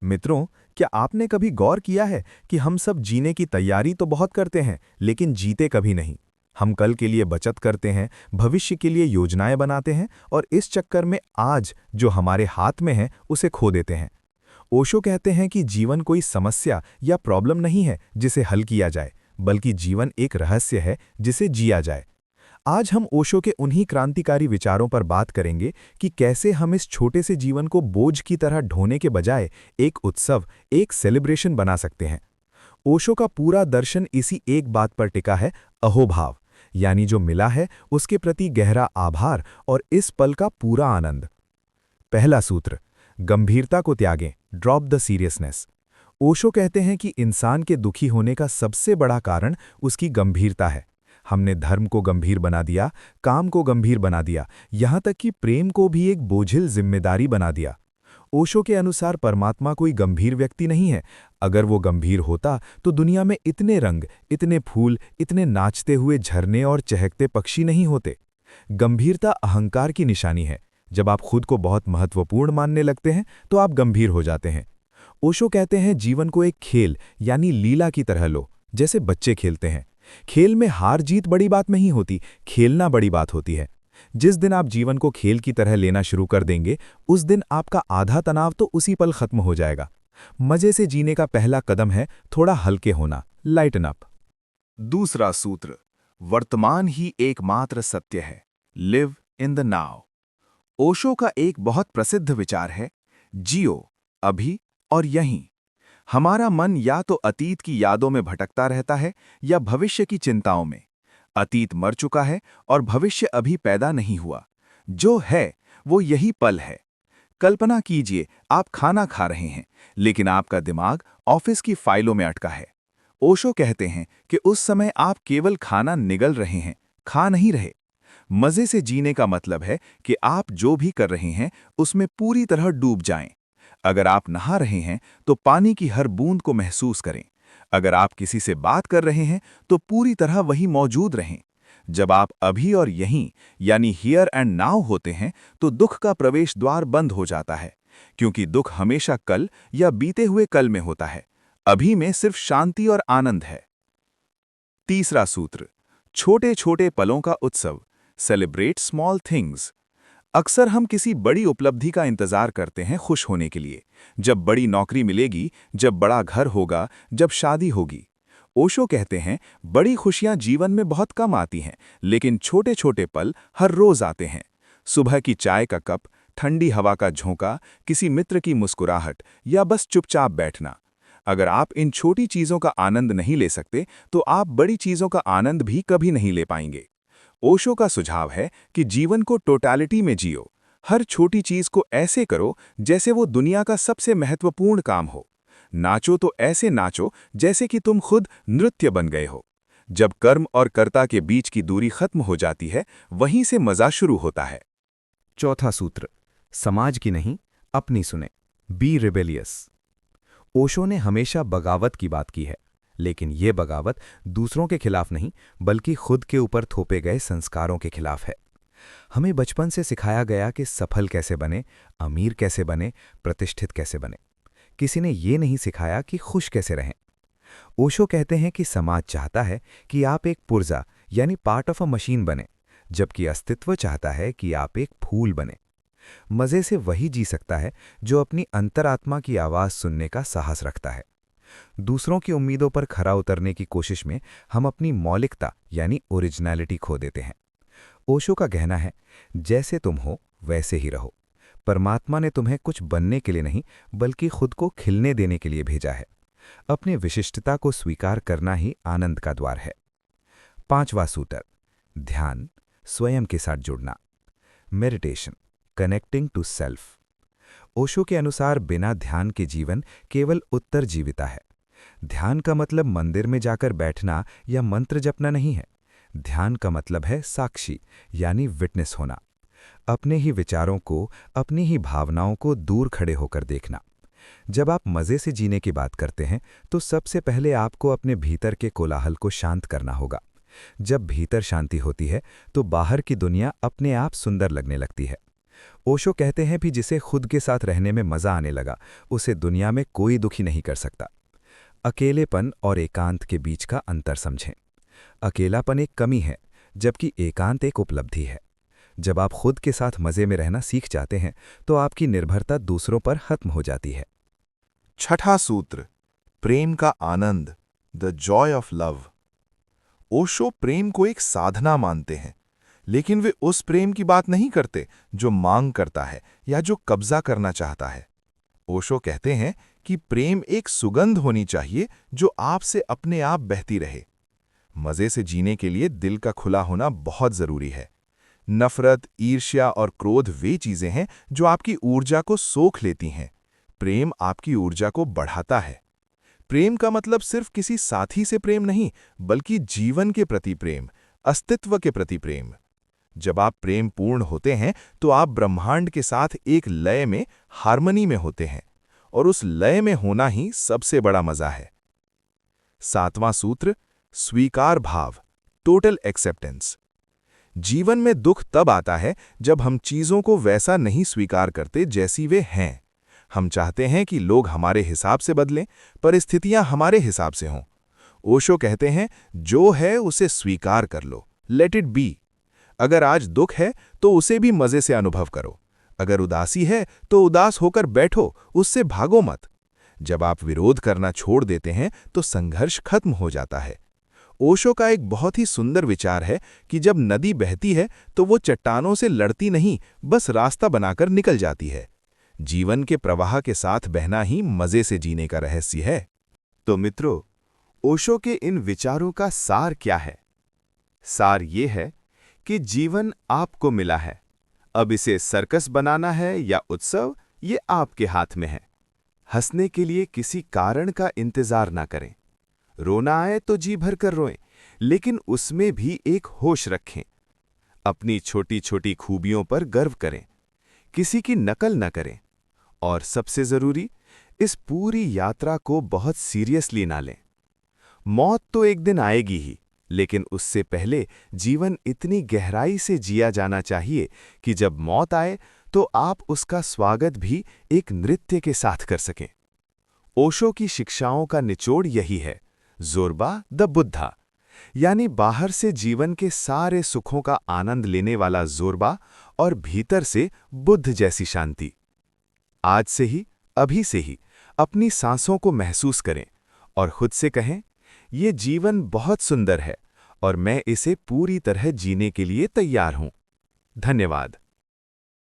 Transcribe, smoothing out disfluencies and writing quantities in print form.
मित्रों, क्या आपने कभी गौर किया है कि हम सब जीने की तैयारी तो बहुत करते हैं, लेकिन जीते कभी नहीं। हम कल के लिए बचत करते हैं, भविष्य के लिए योजनाएं बनाते हैं और इस चक्कर में आज जो हमारे हाथ में है उसे खो देते हैं। ओशो कहते हैं कि जीवन कोई समस्या या प्रॉब्लम नहीं है जिसे हल किया जाए, बल्कि जीवन एक रहस्य है जिसे जिया जाए। आज हम ओशो के उन्हीं क्रांतिकारी विचारों पर बात करेंगे कि कैसे हम इस छोटे से जीवन को बोझ की तरह ढोने के बजाय एक उत्सव, एक सेलिब्रेशन बना सकते हैं। ओशो का पूरा दर्शन इसी एक बात पर टिका है, अहोभाव, यानी जो मिला है उसके प्रति गहरा आभार और इस पल का पूरा आनंद। पहला सूत्र, गंभीरता को त्यागें, ड्रॉप द सीरियसनेस। ओशो कहते हैं कि इंसान के दुखी होने का सबसे बड़ा कारण उसकी गंभीरता है। हमने धर्म को गंभीर बना दिया, काम को गंभीर बना दिया, यहाँ तक कि प्रेम को भी एक बोझिल जिम्मेदारी बना दिया। ओशो के अनुसार परमात्मा कोई गंभीर व्यक्ति नहीं है। अगर वो गंभीर होता तो दुनिया में इतने रंग, इतने फूल, इतने नाचते हुए झरने और चहकते पक्षी नहीं होते। गंभीरता अहंकार की निशानी है। जब आप खुद को बहुत महत्वपूर्ण मानने लगते हैं तो आप गंभीर हो जाते हैं। ओशो कहते हैं जीवन को एक खेल यानी लीला की तरह लो, जैसे बच्चे खेलते हैं। खेल में हार जीत बड़ी बात नहीं होती, खेलना बड़ी बात होती है। जिस दिन आप जीवन को खेल की तरह लेना शुरू कर देंगे, उस दिन आपका आधा तनाव तो उसी पल खत्म हो जाएगा। मजे से जीने का पहला कदम है थोड़ा हल्के होना, लाइटन अप। दूसरा सूत्र, वर्तमान ही एकमात्र सत्य है, live in the now. Osho का एक बहुत प्रसिद्ध विचार है, जियो, अभी और यहीं। हमारा मन या तो अतीत की यादों में भटकता रहता है या भविष्य की चिंताओं में। अतीत मर चुका है और भविष्य अभी पैदा नहीं हुआ। जो है वो यही पल है। कल्पना कीजिए आप खाना खा रहे हैं, लेकिन आपका दिमाग ऑफिस की फाइलों में अटका है। ओशो कहते हैं कि उस समय आप केवल खाना निगल रहे हैं, खा नहीं रहे। मजे से जीने का मतलब है कि आप जो भी कर रहे हैं उसमें पूरी तरह डूब जाएं। अगर आप नहा रहे हैं तो पानी की हर बूंद को महसूस करें। अगर आप किसी से बात कर रहे हैं तो पूरी तरह वही मौजूद रहें। जब आप अभी और यहीं यानी हियर एंड नाउ होते हैं तो दुख का प्रवेश द्वार बंद हो जाता है, क्योंकि दुख हमेशा कल या बीते हुए कल में होता है। अभी में सिर्फ शांति और आनंद है। तीसरा सूत्र, छोटे छोटे पलों का उत्सव, सेलिब्रेट स्मॉल थिंग्स। अक्सर हम किसी बड़ी उपलब्धि का इंतजार करते हैं खुश होने के लिए, जब बड़ी नौकरी मिलेगी, जब बड़ा घर होगा, जब शादी होगी। ओशो कहते हैं बड़ी खुशियां जीवन में बहुत कम आती हैं, लेकिन छोटे छोटे पल हर रोज आते हैं। सुबह की चाय का कप, ठंडी हवा का झोंका, किसी मित्र की मुस्कुराहट या बस चुपचाप बैठना। अगर आप इन छोटी चीजों का आनंद नहीं ले सकते तो आप बड़ी चीजों का आनंद भी कभी नहीं ले पाएंगे। ओशो का सुझाव है कि जीवन को टोटलिटी में जियो। हर छोटी चीज को ऐसे करो जैसे वो दुनिया का सबसे महत्वपूर्ण काम हो। नाचो तो ऐसे नाचो जैसे कि तुम खुद नृत्य बन गए हो। जब कर्म और कर्ता के बीच की दूरी खत्म हो जाती है, वहीं से मजा शुरू होता है। चौथा सूत्र, समाज की नहीं, अपनी सुने, बी रिबेलियस। ओशो ने हमेशा बगावत की बात की है, लेकिन ये बगावत दूसरों के खिलाफ नहीं, बल्कि खुद के ऊपर थोपे गए संस्कारों के खिलाफ है। हमें बचपन से सिखाया गया कि सफल कैसे बने, अमीर कैसे बने, प्रतिष्ठित कैसे बने। किसी ने ये नहीं सिखाया कि खुश कैसे रहें। ओशो कहते हैं कि समाज चाहता है कि आप एक पुर्जा यानी पार्ट ऑफ अ मशीन बने, जबकि अस्तित्व चाहता है कि आप एक फूल बने। मजे से वही जी सकता है जो अपनी अंतरात्मा की आवाज सुनने का साहस रखता है। दूसरों की उम्मीदों पर खरा उतरने की कोशिश में हम अपनी मौलिकता यानी ओरिजिनलिटी खो देते हैं। ओशो का कहना है, जैसे तुम हो वैसे ही रहो। परमात्मा ने तुम्हें कुछ बनने के लिए नहीं, बल्कि खुद को खिलने देने के लिए भेजा है। अपने विशिष्टता को स्वीकार करना ही आनंद का द्वार है। पांचवा सूत्र, ध्यान, स्वयं के साथ जुड़ना, meditation, connecting to self. Osho के अनुसार बिना ध्यान के जीवन केवल उत्तरजीविता है। ध्यान का मतलब मंदिर में जाकर बैठना या मंत्र जपना नहीं है। ध्यान का मतलब है साक्षी यानी विटनेस होना। अपने ही विचारों को, अपनी ही भावनाओं को दूर खड़े होकर देखना। जब आप मजे से जीने की बात करते हैं तो सबसे पहले आपको अपने भीतर के कोलाहल को शांत करना होगा। जब भीतर शांति होती है तो बाहर की दुनिया अपने आप सुंदर लगने लगती है। ओशो कहते हैं कि जिसे खुद के साथ रहने में मजा आने लगा, उसे दुनिया में कोई दुखी नहीं कर सकता। अकेलेपन और एकांत के बीच का अंतर समझें। अकेलापन एक कमी है, जबकि एकांत एक उपलब्धि है। जब आप खुद के साथ मजे में रहना सीख जाते हैं, तो आपकी निर्भरता दूसरों पर खत्म हो जाती है। छठा सूत्र, प्रेम का आनंद, the joy of love. Osho प्रेम को एक साधना मानते हैं, लेकिन वे उस प्रेम की बात नहीं करते जो मांग करता है या जो कब्जा करना चाहता है। ओशो कहते हैं कि प्रेम एक सुगंध होनी चाहिए जो आपसे अपने आप बहती रहे। मजे से जीने के लिए दिल का खुला होना बहुत जरूरी है। नफरत, ईर्ष्या और क्रोध वे चीजें हैं जो आपकी ऊर्जा को सोख लेती हैं। प्रेम आपकी ऊर्जा को बढ़ाता है। प्रेम का मतलब सिर्फ किसी साथी से प्रेम नहीं, बल्कि जीवन के प्रति प्रेम, अस्तित्व के प्रति प्रेम। जब आप प्रेम पूर्ण होते हैं तो आप ब्रह्मांड के साथ एक लय में, हार्मनी में होते हैं, और उस लय में होना ही सबसे बड़ा मजा है। सातवां सूत्र, स्वीकार भाव, टोटल एक्सेप्टेंस। जीवन में दुख तब आता है जब हम चीजों को वैसा नहीं स्वीकार करते जैसी वे हैं। हम चाहते हैं कि लोग हमारे हिसाब से बदलें, परिस्थितियां हमारे हिसाब से हों। ओशो कहते हैं, जो है उसे स्वीकार कर लो, लेट इट बी। अगर आज दुख है तो उसे भी मजे से अनुभव करो। अगर उदासी है तो उदास होकर बैठो, उससे भागो मत। जब आप विरोध करना छोड़ देते हैं तो संघर्ष खत्म हो जाता है। ओशो का एक बहुत ही सुंदर विचार है कि जब नदी बहती है तो वो चट्टानों से लड़ती नहीं, बस रास्ता बनाकर निकल जाती है। जीवन के प्रवाह के साथ बहना ही मजे से जीने का रहस्य है। तो मित्रों, ओशो के इन विचारों का सार क्या है? सार ये है कि जीवन आपको मिला है। अब इसे सर्कस बनाना है या उत्सव, ये आपके हाथ में है। हंसने के लिए किसी कारण का इंतजार ना करें। रोना आए तो जी भर कर रोएं, लेकिन उसमें भी एक होश रखें। अपनी छोटी छोटी खूबियों पर गर्व करें, किसी की नकल न करें, और सबसे जरूरी, इस पूरी यात्रा को बहुत सीरियसली ना लें। मौत तो एक दिन आएगी ही, लेकिन उससे पहले जीवन इतनी गहराई से जिया जाना चाहिए कि जब मौत आए तो आप उसका स्वागत भी एक नृत्य के साथ कर सकें। ओशो की शिक्षाओं का निचोड़ यही है, ज़ोर्बा द बुद्धा, यानी बाहर से जीवन के सारे सुखों का आनंद लेने वाला ज़ोर्बा और भीतर से बुद्ध जैसी शांति। आज से ही, अभी से ही अपनी सांसों को महसूस करें और खुद से कहें, ये जीवन बहुत सुंदर है और मैं इसे पूरी तरह जीने के लिए तैयार हूं। धन्यवाद।